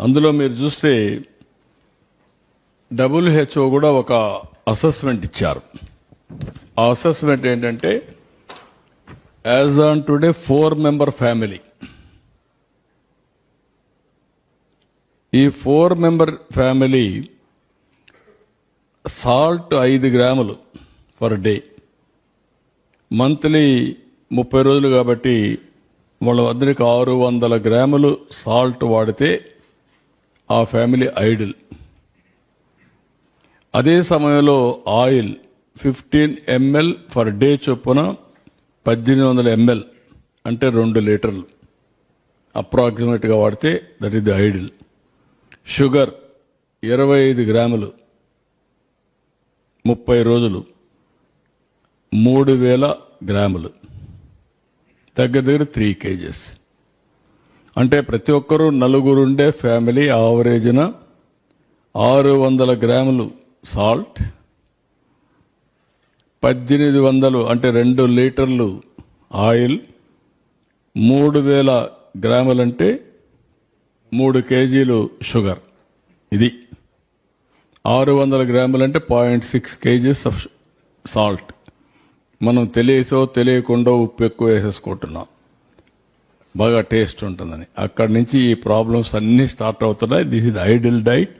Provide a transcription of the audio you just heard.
అందులో మీరు చూస్తే WHO కూడా ఒక అసెస్మెంట్ ఇచ్చారు. ఆ అసెస్మెంట్ ఏంటంటే as on today 4-member family, ఈ 4-member ఫ్యామిలీ సాల్ట్ 5 గ్రాములు పర్ డే, మంత్లీ 30 రోజులు కాబట్టి వాళ్ళ వద్దరికి 600 గ్రాములు సాల్ట్ వాడితే ఆ ఫ్యామిలీ ఐడిల్. అదే సమయంలో ఆయిల్ 15 ml పర్ డే చొప్పున 1800 ml అంటే 2 లీటర్లు అప్రాక్సిమేట్గా వాడితే that is the ideal. Sugar 25 గ్రాములు 30 రోజులు 3000 గ్రాములు, దగ్గర 3 kgs. అంటే ప్రతి ఒక్కరూ నలుగురుండే ఫ్యామిలీ ఆవరేజ్న 600 గ్రాములు సాల్ట్, 1800 అంటే 2 లీటర్లు ఆయిల్, 3000 గ్రాములంటే 3 కేజీలు షుగర్. ఇది 600 గ్రాములంటే 0.6 kgs ఆఫ్ సాల్ట్. మనం తెలియసో తెలియకుండా ఉప్పు ఎక్కువ వేసేసుకుంటున్నాం, బాగా టేస్ట్ ఉంటుందని. అక్కడి నుంచి ఈ ప్రాబ్లమ్స్ అన్నీ స్టార్ట్ అవుతున్నాయి. This is ideal diet.